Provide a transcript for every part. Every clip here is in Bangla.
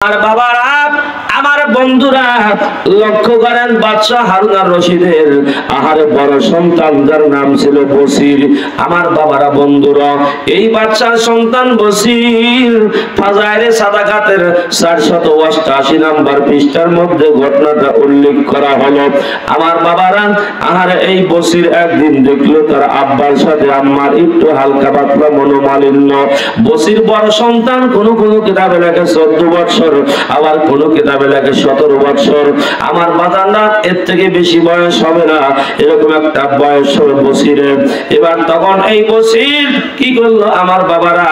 আর বাবারা আমার বন্ধুরা লক্ষ্য করেন বাদশা হারুন আর রশিদের আহারে বড় সন্তান যার নাম ছিল বসির। আমার বাবারা বন্ধুরা এই বাদশার সন্তান বসির ফাজাইলে সাদাকাতের 488 নম্বর পৃষ্ঠার মধ্যে ঘটনাটা উল্লেখ করা হলো। আমার বাবারা আহারে এই বসির একদিন দেখলো তার আব্বার সাথে আম্মার একটু হালকা পাতলা মনোমালিন্য। বসির বড় সন্তান কোন কিতাবে লেখে 14 বছর, আবার কোন কিতাবে লেখে 17 বছর। আমার বাদানরা এর থেকে বেশি বয়স হবে না, এরকম একটা বয়স হবে বসিরের। এবার তখন এই বসির কি করলো আমার বাবারা,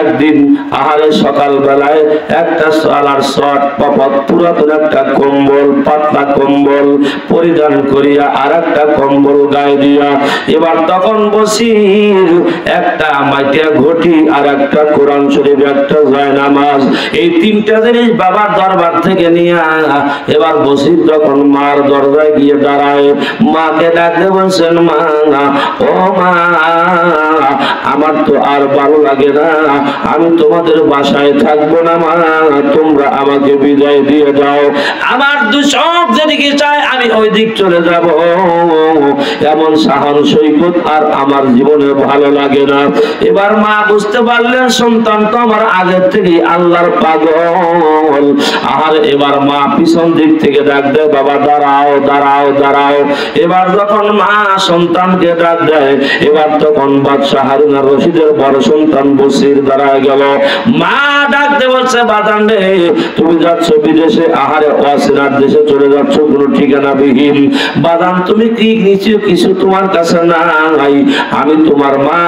একদিন আহারে সকাল বেলায় একটা সালার শর্ট পাপত পুরাতন একটা কম্বল, পাতলা কম্বল পরিধান করিয়া আর একটা কম্বল গায়ে দিয়া এবার তখন বসির একটা মাটিয়া ঘটি আর একটা কোরআন শরীফ একটা জায়নামাজ এই তিনটা জিনিস বাবার দরবার থেকে নিয়ে এবার বসির যখন মার দরজায় গিয়ে দাঁড়ায়, মাকে ডাকতে বলছেন, মা ও মা আমার তো আর ভালো লাগে না, আমি তোমাদের বাসায় থাকবো না মা, তোমরা আমাকে বিদায় দিয়ে দাও, আমার দুঃসব যেদিকে চায় আমি ওই দিক চলে যাব, এমন সাহন সৈকত আর আমার জীবনে ভালো লাগে না। এবার মা বুঝতে পারলেন সন্তান তো আমার আগের থেকে আল্লাহর পাগল। আর এবার মা পিছন দিক থেকে ডাক দেয়, বাবা দাঁড়াও দাঁড়াও দাঁড়াও। এবার যখন মা সন্তানকে ডাক দেয় এবার তখন বাদশা হারুন আর রশিদের বড় সন্তান বসির দাঁড়ায় গেল। মা ডাকতে বলছে, বাদান রে তুমি যাচ্ছ বিদেশে, আহারে অচেনার দেশে চলে যাচ্ছ কোনো ঠিকানা বিহীন। বাদান তুমি কি কিছু তোমার কাছে নাই? আমি তোমার মা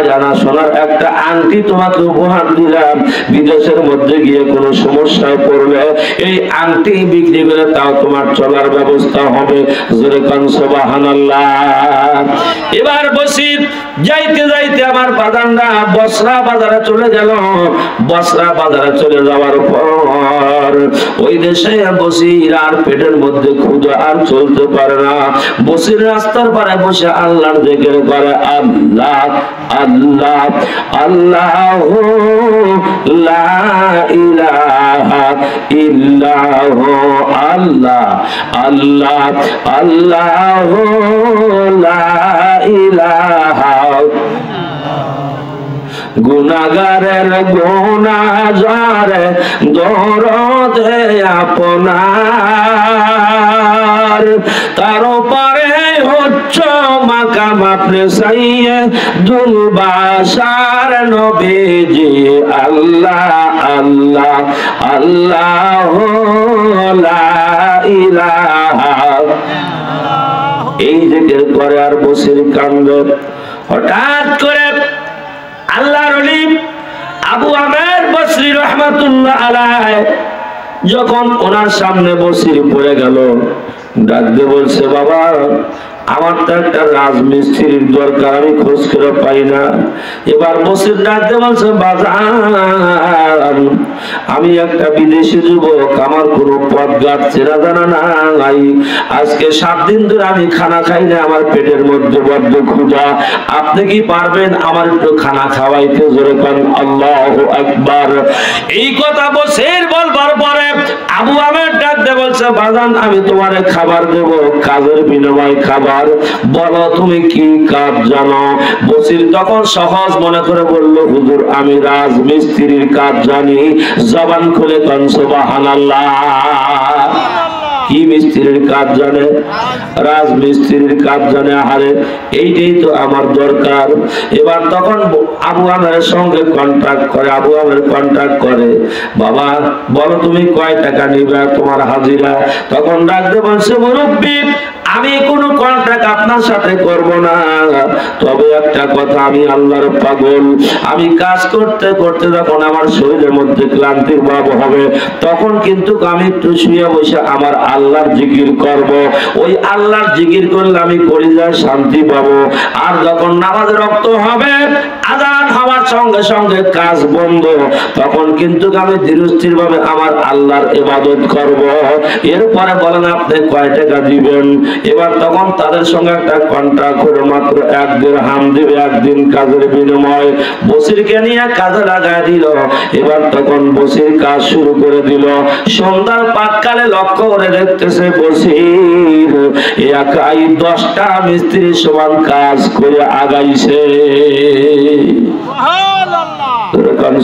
জানা সোনার একটা আংটি তোমাকে উপহার দিলাম, বিদেশের মধ্যে গিয়ে কোনো সমস্যায় পড়লে এই আংটি বিক্রি করে তাও তোমার চলার ব্যবস্থা হবে। জোরে কান সুবহানাল্লাহ। এবার বসির যাইতে যাইতে আমার বাদানরা বসরা বাজারে চলে গেল। বসরা বাজারে চলে যাওয়ার পর ওই দেশে বসির আর পেটের মধ্যে ক্ষুধা আর চলতে পারে না। বসির রাস্তার পারে বসে আল্লাহর জিকির করে, আল্লাহ আল্লাহ আল্লাহু লা ইলাহা ইল্লাহু আল্লাহ আল্লাহ আল্লাহু লা ইলাহা। গুনাহগারের গুনাহগার দরদে আপনার, তার উপরে হচ্ছ মাকাম আপনি সাইয়ে দুলবাসার নবীজি আল্লাহ আল্লাহ আল্লাহ লা ইলাহা। এই জিকির করে আর বসির কান্দে। হঠাৎ করে আল্লাহর ওলি আবু আমের বসরি রহমাতুল্লাহ আলাইহি যখন ওনার সামনে বসির পড়ে গেল, ডাকতে বলছে, বাবা আমার তো একটা রাজমিস্ত্রির দরকার, আমি খোঁজ করে পাই না। এবার বসির ডাকতে বলছে, বাজার আমি একটা বিদেশি যুবক, আমার কোনো পথ ঘাট চেনা জানা নাই, আজকে 7 দিন ধরে আমি খানা খাই না, আমার পেটের মধ্যে বড্ড ক্ষুধা, আপনি কি পারবেন আমার একটু খানা খাওয়াইতে? জোরে কান আল্লাহু আকবার। এই কথা বসির বলবার পরে আবু আমের ডাকতে বলছে, বাজান আমি তোমারে খাবার দেব, কাজের বিনিময়ে খাবার, বলো তুমি কি কাজ জানো? বসির তখন সহজ মনে করে বলল, হুজুর আমি রাজমিস্ত্রির কাজ জানি। জবান খুলে কান সুবহানাল্লাহ। কি মিস্ত্রির কাজ জানে? রাজমিস্ত্রির কাজ জানে। আরে এইটাই তো আমার দরকার। এবার তখন আবু আমের সঙ্গে কন্ট্রাক্ট করে, আবু আমের কন্ট্রাক্ট করে, বাবা বলো তুমি কয় টাকা নিবে তোমার হাজিরা? তখন ডাকতে বলছে, মুরব্বি আমি কোনো কন্ট্রাক্ট আপনার সাথে করব না, তবে একটা কথা, আমি আল্লাহর পাগল, আমি কাজ করতে করতে যখন আমার শরীরের মধ্যে ক্লান্তির ভাব হবে তখন কিন্তু আমি একটু শুয়ে বসে আমার আল্লাহর জিকির করব, ওই আল্লাহর জিকির করলে আমি কলিজায় শান্তি পাবো। আর যখন নামাজ রক্ত হবে, আযান হওয়ার সঙ্গে সঙ্গে কাজ বন্ধ, তখন কিন্তু আমি ধীরস্থির ভাবে আমার আল্লাহর ইবাদত করব। এরপরে বলেন আপনি কয় টাকা দিবেন? এবার তখন তাদের সঙ্গে একটা কন্ট্রাক্ট করে মাত্র 1 দিরহাম দিবে, একদিন কাজের বিনিময়। বসিরকে নিয়ে কাজে লাগাই দিল। এবার তখন বসির কাজ শুরু করে দিল। সন্ধ্যার পাককালে লক্ষ্য করে দেখতেছে বসির একাই 10টা মিস্ত্রি সমান কাজ করে আগাইছে।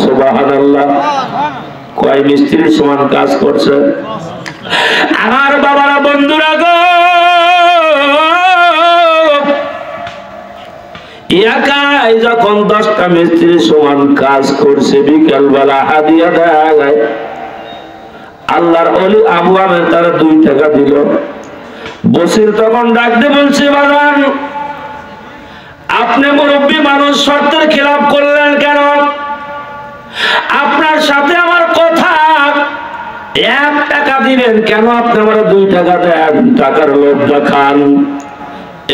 সুবহানাল্লাহ। কয় মিস্ত্রি সমান কাজ করছে? আমার বাবারা, বন্ধুরা গো, একাই যখন 10টা মিস্ত্রি সমান কাজ করছে, বিকেল বেলা হাদিয়া দেয়। আল্লাহর ওলি আবু আমের তারা 2 টাকা দিল। বসির তখন ডাকতে বলছে, বাজান আপনি মুরব্বী মানুষ, শর্তের খেলাপ করলেন কেন? আপনার সাথে আমার কথা, 1 টাকা দিবেন কেন? আপনি আমার 2 টাকা দেন, টাকার লোভ দেখান।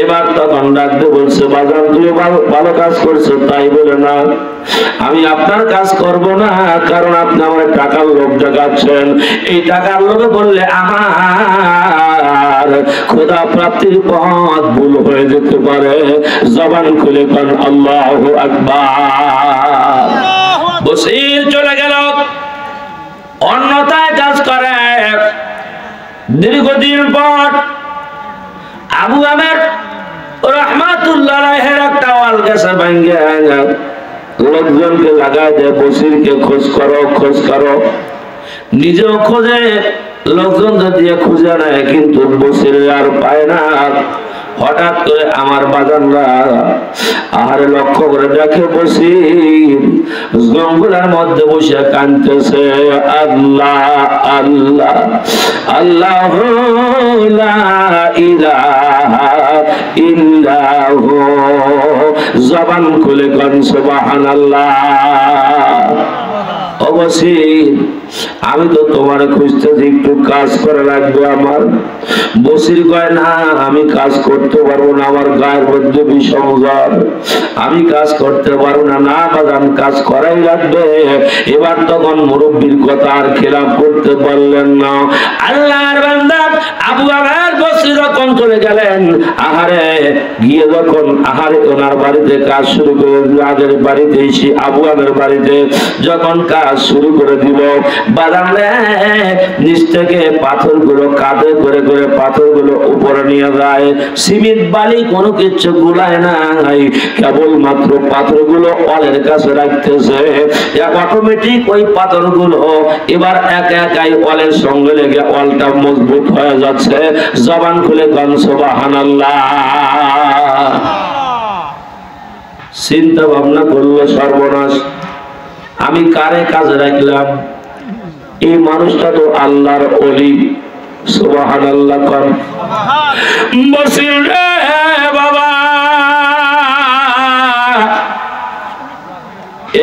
এবার তখন ডাকতে বলছে, বাজান তুমি ভালো কাজ করছো তাই বলে না, আমি আপনার কাজ করব না, কারণ আপনি আমার টাকার লোভ দেখাচ্ছেন। এই টাকার লোভে বললে আমার খোদা প্রাপ্তির পথ ভুল হয়ে যেতে পারে। জবান খুলে কোন আল্লাহু আকবার। বসির চলে গেল, অন্যথায় কাজ করে। দীর্ঘদিন পর আবু আমের রাহমাতুল্লাহ আলাইহির একটা ওয়াল গেছে ভাঙ্গে, লোকজনকে লাগায় দেয় বসিরকে খোঁজ করো, খোঁজ করো। নিজেও খোঁজে, লোকজনদের দিয়ে খুঁজে নেয়, কিন্তু বসির আর পায় না। হঠাৎ করে আমার বাজানরা আহারে লক্ষ্য করে দেখে বসির জঙ্গলের মধ্যে বসে কাঁদতেছে, আল্লাহ আল্লাহ আল্লাহ লা ইলাহা ইল্লাহু। জবান খুলে কোন সুবহানাল্লাহ। অবশ্যই আমি তো তোমার খুঁজতেছি, একটু কাজ করা লাগবে আমার। বসির কয় না, আমি কাজ করতে পারবো না, আমার গায়ের মধ্যে বিষম জ্বর, আমি কাজ করতে পারবো না। না বাজান, কাজ করাই লাগবে। এবার তখন মুরব্বীর কথা আর খেলাপ করতে পারলেন না। আল্লাহর বান্দা আবু আমের বসির যখন চলে গেলেন, আহারে গিয়ে যখন আহারে ওনার বাড়িতে কাজ শুরু করে দিল, আগের বাড়িতে এসে আবু আমের বাড়িতে যখন কাজ শুরু করে দিল, বাদামে নিচ থেকে পাথরগুলো কাঁধে করে করে পাথরগুলো উপরে নিয়ে যায়। সিমেন্ট বালি কোনো কিছু গুলায় নাই, কেবলমাত্র পাথরগুলো ওয়ালের কাছে রাখতেছে। অটোমেটিক ওই পাথরগুলো এবার একা একাই ওয়ালের সঙ্গে লেগে ওয়ালটা মজবুত হয়ে যাচ্ছে। জবান খুলে কোন সুবহানাল্লাহ। চিন্তা ভাবনা করলো, সর্বনাশ, আমি কারে কাজে রাখলাম? এই মানুষটা তো আল্লাহর ওলি। সুবহানাল্লাহ। কোন বসির রে বাবা,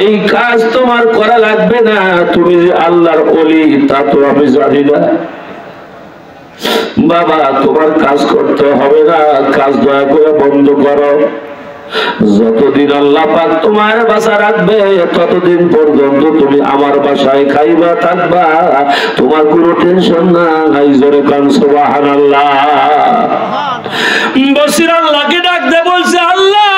এই কাজ তোমার করা লাগবে না, তুমি যে আল্লাহর ওলি তা তো আমি জানি না। বাবা তোমার কাজ করতে হবে না, কাজ দয়া করে বন্ধ করো। যতদিন আল্লাহ পাক তোমার বাসা রাখবে, ততদিন পর্যন্ত তুমি আমার বাসায় খাইবা থাকবা, তোমার কোনো টেনশন নাই। জোরে কান সুবহানাল্লাহ। বসির আল্লাহকে ডাকতে বলছে, আল্লাহ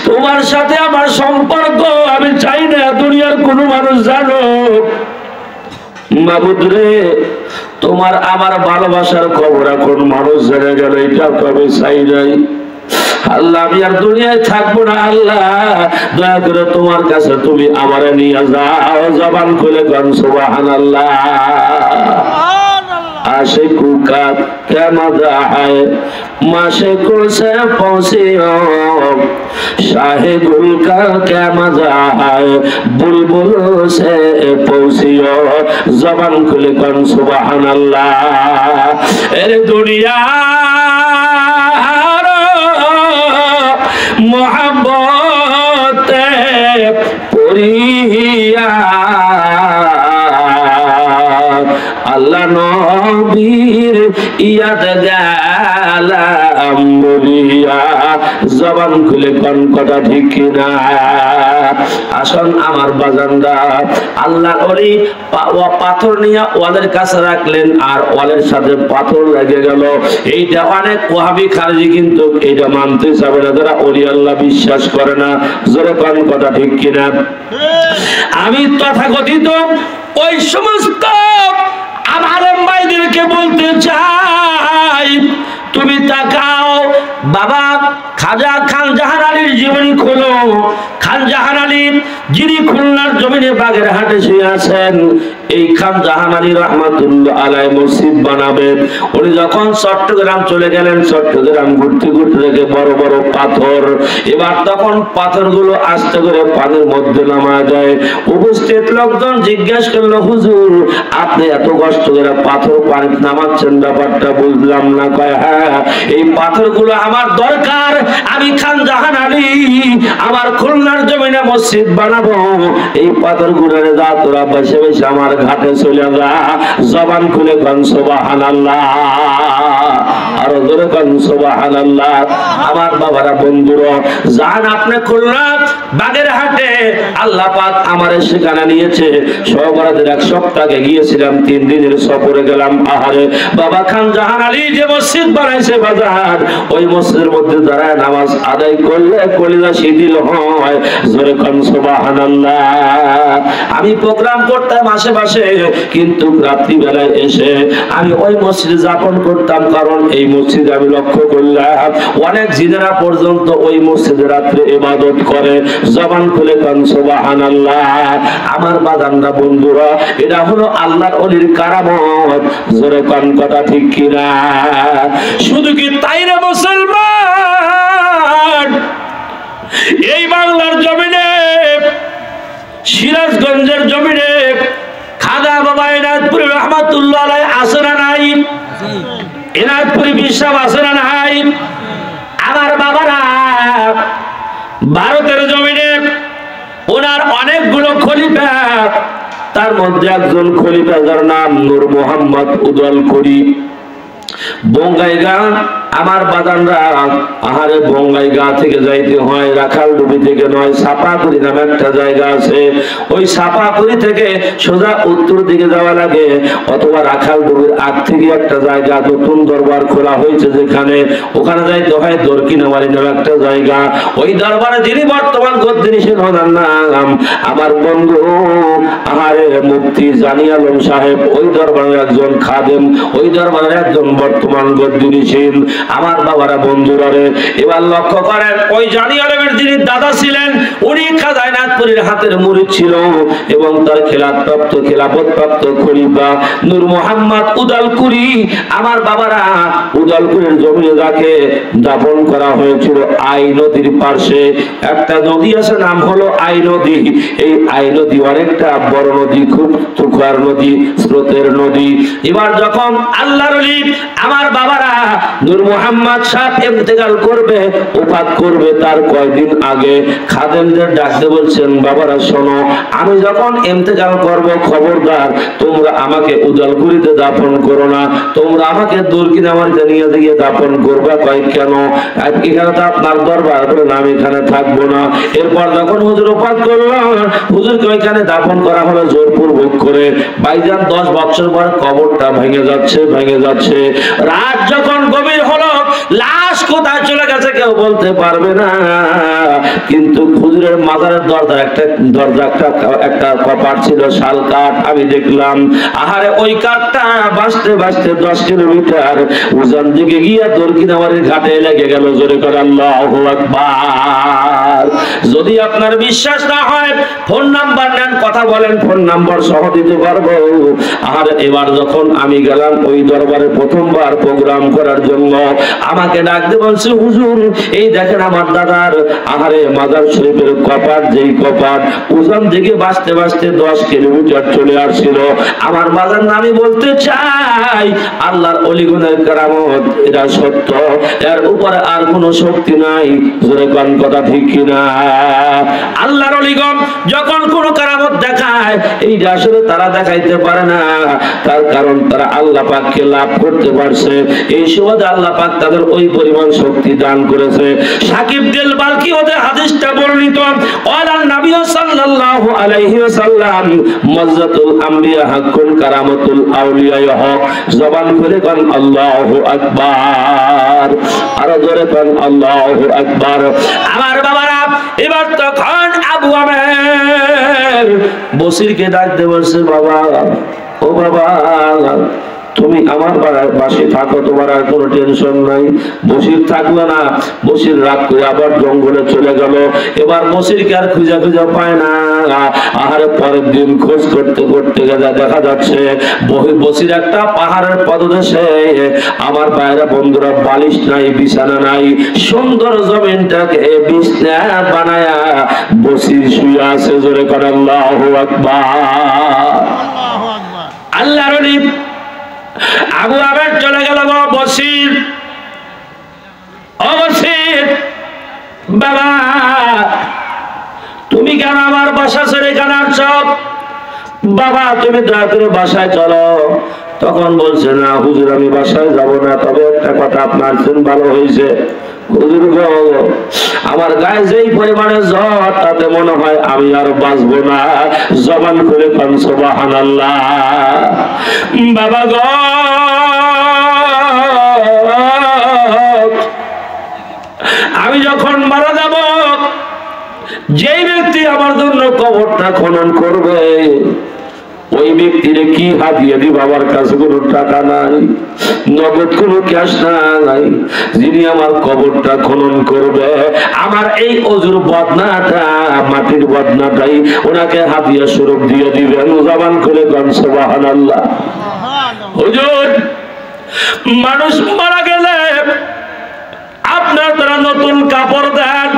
তোমার সাথে আমার সম্পর্ক আমি চাই না দুনিয়ার কোনো মানুষ জানো। মাবুদ রে, তোমার আমার ভালোবাসার খবর এখন মানুষ জেনে গেল, এটা তো আমি চাই নাই। আল্লাহ আমি আর দুনিয়ায় থাকবো না, আল্লাহ দয়া করে তোমার কাছে তুমি আমারে নিয়ে যাও। জবান খুলে কোন সুবহানাল্লাহ। आशिकू का क्या मजा है, माशिकू से पहुंचियो, शाहे गुल का क्या मजा है, बुलबुलों से पहुंचियो। जबान खुले कौन सुबहानल्लाह। अरे दुनिया मोहब्बत पुरिया আল্লাহ নবীর ইয়াদ গেলাম বলিয়া জবান খুলে কোন কথা ঠিক কিনা। আসুন আমার বাজানরা, আল্লাহ ওলি পাথর নিয়ে ওয়ালের কাছে রাখলেন আর ওয়ালের সাথে পাথর লেগে গেল। এইটা অনেক ওয়াহাবি খারজি কিন্তু এইটা মানতে চাবে না, যারা ওলি আল্লাহ বিশ্বাস করে না। জোরে কোন কথা ঠিক কিনা। আমি তথাকথিত ওই সমস্ত আমার ভাইদেরকে বলতে চাই, তুমি তাকাও বাবা খাজা খান জাহান আলীর জীবনী খোলো। খান জাহান আলী যিনি খুলনার জমিনে বাগেরহাটে শুয়ে আছেন, এই খান জাহান আলী রহমাতুল্লাহ আলাইহি মসজিদ বানাবেন। উনি যখন চট্টগ্রাম চলে গেলেন, চট্টগ্রাম ঘুরতে ঘুরতে দেখে বড় বড় পাথর। এবার তখন পাথরগুলো আস্তে করে পানির মধ্যে নামা যায়। উপস্থিত লোকজন জিজ্ঞেস করলো, হুজুর আপনি এত কষ্ট করে পাথর পানিতে নামাচ্ছেন, ব্যাপারটা বুঝলাম না। কয় হ্যাঁ, এই পাথরগুলো আমার দরকার। আমি খান জাহান আলী আমার খুলনার জমিনে মসজিদ বানাবো। এই পাথরগুলোর যা তোরা বসে বসে আমার ঘাটে চলে যা। জবান খুলে কোন সুবহানাল্লাহ, আরো জোরে কোন সুবহানাল্লাহ। আমার বাবারা বন্ধুরা, যান আপনি খুলনা বাগেরহাটে, আল্লাহ পাক আমারে সেখানে নিয়েছে। সহবরাদের এক সপ্তাহে গিয়েছিলাম, 3 দিনের সফরে গেলাম। আহারে বাবা খান জাহান আলী যে মসজিদ বানাইছে বাজার, ওই মসজিদের মধ্যে দাঁড়ায় নামাজ আদায় করলে কলিজা শিথিল হয়। জোরে কোন সুবহানাল্লাহ। আমি প্রোগ্রাম করতাম আশেপাশে, কিন্তু রাত্রি বেলায় এসে আমি ওই মসজিদে যাপন করতাম, কারণ এই মসজিদে আমি লক্ষ্য করলাম অনেক জিনেরা পর্যন্ত ওই মসজিদে রাত্রে ইবাদত করে। জবান খুলে কোন সুবহানাল্লাহ। আমার বাজানরা বন্ধুরা, এটা হলো আল্লাহর ওলির কারামত। জোরে কোন কথা ঠিক কিনা। শুধু কি তাই না মুসলমান, এই বাংলার জমিনে সিরাজগঞ্জের জমিনে খাজা বাবা এনায়তপুরী রহমাতুল্লাহ আলাইহি আছে না নাই? এনায়তপুরী বিশ্বাস আছে না নাই? আমার বাবারা, ভারতের জমিনে ওনার অনেকগুলো খলিফা, তার মধ্যে একজন খলিফা যার নাম নূর মোহাম্মদ উদলকুরি। বঙ্গাইগা আমার বাদানরা, আহারে বঙ্গাইগা থেকে যাইতে হয়, রাখালডুবি থেকে নয়, সাপাকুড়ি নামে একটা জায়গা আছে। ওই সাপাকুড়ি থেকে সোজা উত্তর দিকে যাওয়া লাগে, অথবা রাখালডুবির আগ থেকে একটা জায়গা নতুন দরবার খোলা হয়েছে যেখানে, ওখানে যাইতে হয় দরকিনামারি নামে একটা জায়গা। ওই দরবারে যিনি বর্তমান গদ্দিনিসেন ওনার নাম আমার বন্ধু আহারে মুফতি জানি আলম সাহেব। ওই দরবারের একজন খাদেম, ওই দরবারের একজন বর্তমান গদ্দিনিসেন। আমার বাবারা বন্ধুরা রে, এবার লক্ষ্য করেন, ওই জানি আলমের যিনি দাদা ছিলেন, উনি খাজা এনায়তপুরীর হাতের মুরিদ ছিল এবং তার খেলাফতপ্রাপ্ত খলিফা নূর মোহাম্মদ উদলকুরি। আমার বাবারা, উদলকুরির জমিনে যাকে দাফন করা হয়েছিল আই নদীর পাশে একটা নদী আছে, নাম হলো আই নদী। এই আই নদী অনেকটা বড় নদী, খুব তুখার নদী, স্রোতের নদী। এবার যখন আল্লাহর ওলি আমার বাবারা নূর মোহাম্মদ সাহেব ইন্তেকাল করবে, ওফাত করবে, তার কয়েকদিন আগে খাদেমদের ডাকতে বলছেন, বাবারা শোনো, আমি যখন ইন্তেকাল করব খবরদার তোমরা আমাকে উদলকুরিতে দাফন করো না, তোমরা আমাকে দরকিনামারিতে নিয়ে গিয়ে দাফন করবা। কয় কেন? এখানে তো আপনার দরবার, বলেন আমি এখানে থাকবো না। এরপর যখন হুজুর ওফাত করলাম, হুজুরকে ওইখানে দাফন করা হলো জোরপূর্বক করে। ভাইজান 10 বছর পর কবরটা ভেঙে যাচ্ছে। রাত যখন গভীর হলো, লাশ কোথায় চলে গেছে কেউ বলতে পারবে না, কিন্তু হুজুরের মাজারের দরজা একটা কপাট ছিল, শাল কাঠ। আমি দেখলাম, আহারে ওই কাঠটা বাঁচতে 10 কিলোমিটার উজান দিকে গিয়া দরকিনামারির ঘাটে লেগে গেল। জোরে করে আল্লাহু আকবার। যদি আপনার বিশ্বাস না হয়, ফোন নাম্বার নেন, কথা বলেন, ফোন নাম্বার সহ দিতে পারবো। আর এবার যখন আমি গেলাম ওই দরবারে প্রথমবার প্রোগ্রাম করার জন্য, আমাকে ডাকতে বলছে, হুজুর এই দেখেন আমার দাদার আহারে মাজার শরীফের কপাট, যেই কপাট উজান দিকে বাঁচতে 10 কিলোমিটার চলে আসছিল। আমার বাজার নামে বলতে চাই, আল্লাহর ওলিগুনের কারামত, এটা সত্য, এর উপরে আর কোনো শক্তি নাই। জোরে কোন কথা ঠিক কিনা। আল্লাহর ওলিগণ যখন কোনো কারামত দেখায়, দেখায়, এইটা আসলে তারা দেখাইতে পারে না। তার কারণ তারা আল্লাহ পাককে লাভ করতে পারছে, এই সুবাদে আল্লাহ পাক তাদের ওই পরিমাণ শক্তি দান করেছে। সাকিব দিল বালকি হতে হাদিসটা বর্ণিত, ওয়ালান নবী সাল্লাল্লাহু আলাইহি ওয়াসাল্লাম মাজ্জাতুল আম্বিয়া হাক্কুন কারামাতুল আউলিয়া হক। জবান খুলে কোন আল্লাহু আকবার, আরো জোরে কোন আল্লাহু আকবার। আমার বাবারা, এবার তখন আবু আমের বসিরকে ডাকতে বলছে, বাবা, ও বাবা, তুমি আমার বাসে থাকো, তোমার আর কোনো টেনশন নাই। বসির থাকলো না, বসির রাগ করে আবার জঙ্গলে চলে গেল। এবার বসিরকে আর খুঁজে খুঁজে পায় না। আহারে পরের দিন খোঁজ করতে করতে গেলে দেখা যাচ্ছে বসির একটা পাহাড়ের পদদেশে, আমার বাইরে বন্ধুরা, বালিশ নাই, বিছানা নাই, সুন্দর জমিনটাকে বিছনা বানায়া বসির শুয়ে আছে। জোরে করে আল্লাহু আকবার। আল্লাহর ওলি আবু আমের চলে গেল, বসির, ও বসির, বাবা তুমি কেন আমার বাসা ছেড়ে এখানে আসছো? বাবা তুমি দয়া করে বাসায় চলো। তখন বলছে, না হুজুর, আমি বাসায় যাব না, তবে একটা কথা আপনার জন্য ভালো হয়েছে। হুজুর গো, আমার গায়ে যেই পরিমাণে জ্বর, তাতে মনে হয় আমি আর বাঁচবো না। জবান করে কোন সুবহানাল্লাহ। বাবা গো, আমি যখন মারা যাব, যেই ব্যক্তি আমার জন্য কবরটা খনন করবে, ওই ব্যক্তির কি হাদিয়া দিব? আমার কাছে কোনো টাকা নাই, নগদ কোনো ক্যাশ নাই। যিনি আমার কবরটা খনন করবে, আমার এই অজুর বদনাটা, মাটির বদনাটাই ওনাকে হাদিয়া স্বরূপ দিয়ে দিবেন। জবান করে কোন সুবহানাল্লাহ। হুজুর, মানুষ মারা গেলে আপনার তারা নতুন কাপড় দেন।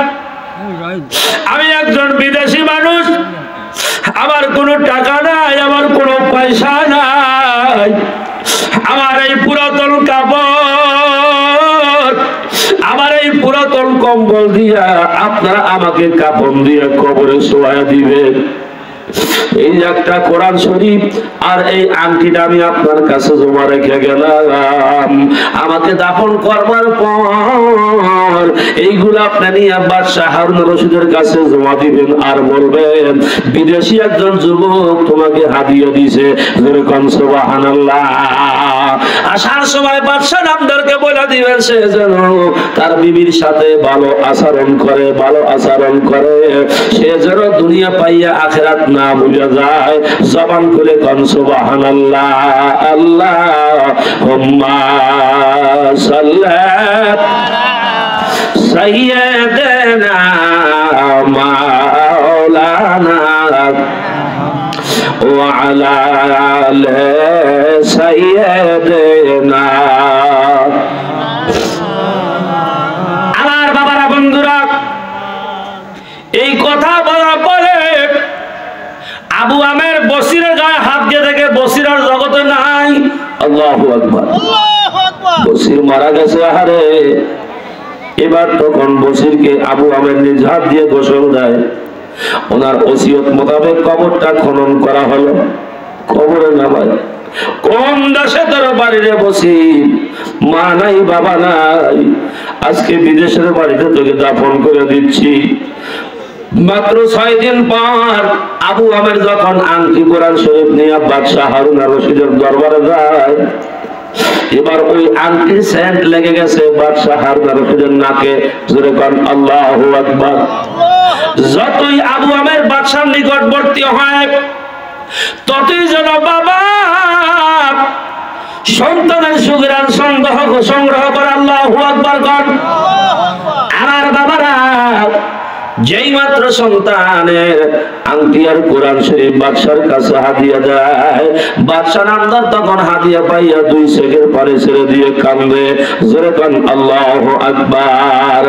আমি একজন বিদেশি মানুষ, আমার কোনো টাকা নাই, আমার কোনো পয়সা নাই, আমার এই পুরাতন কাপড়, আমার এই পুরাতন কম্বল দিয়া আপনারা আমাকে কাপড় দিয়ে কবরে শোয়া দিবেন। এই একটা কোরআন শরীফ আর এই আংটিটা আমি আপনার কাছে জমা রেখে গেলাম। আমাকে দাফন করবার পর এইগুলো আপনি নিয়ে বাদশাহ হারুন রশিদের কাছে জমা দিবেন, আর বলবেন বিদেশি একজন যুবক তোমাকে হাদিয়া দিয়েছে। যেরকম সুবহানাল্লাহ। আসার সময় বাদশাহ নামদারকে বলে দিবেন, সে যেন তার বিবির সাথে ভালো আচরণ করে, ভালো আচরণ করে, সে যেন দুনিয়া পাইয়া আখিরাত না ভুলে যায়। জবান করে কোন সুবহানাল্লাহ। আল্লাহুম্মা সাল্লি সাইয়্যিদানা মাওলানা ওয়া আলা আলি সাইয়্যিদিনা। আমার বাবারা, বন্ধুরা, এই কথা বলার পরে আবু আমের বসিরের গায়ে হাত দিয়ে দেখে বসির আর জগতে নাই। আল্লাহু আকবার। বসির মারা গেছে। আহারে, এবার তখন বসিরকে আবু আমের নিজ হাত দিয়ে গোসল দেয়। ওনার ওসিয়ত মোতাবেক কবরটা খনন করা হলো। কবরে নামায়, কোন দেশে তোর বাড়িতে বসির? মা নাই, বাবা নাই, আজকে বিদেশের বাড়িতে তোকে দাফন করে দিচ্ছি। মাত্র 6 দিন পর আবু আমের যখন আংটি কোরআন শরীফ নিয়ে বাদশাহ হারুন রশিদের দরবারে যায়, এবার ওই আংটির সেন্ট লেগে গেছে বাদশাহ হারুন রশিদের নাকে। জোরে কোন আল্লাহু আকবার। যতই আবু আমের বাদশার নিকটবর্তী হয়, ততই যেন বাবা সন্তানের সুগ্রাণ সংগ্রহ করে। আল্লাহু আকবার কর। আমার বাবারা, যেই মাত্র সন্তানের আংটি আর কোরআন শরীফ বাদশার কাছে হাদিয়া দেয়, বাদশা নামদার তখন হাদিয়া পাইয়া 2 সেকেন্ড পরে ছেড়ে দিয়ে কান্দে। জোরে কোন আল্লাহু আকবার।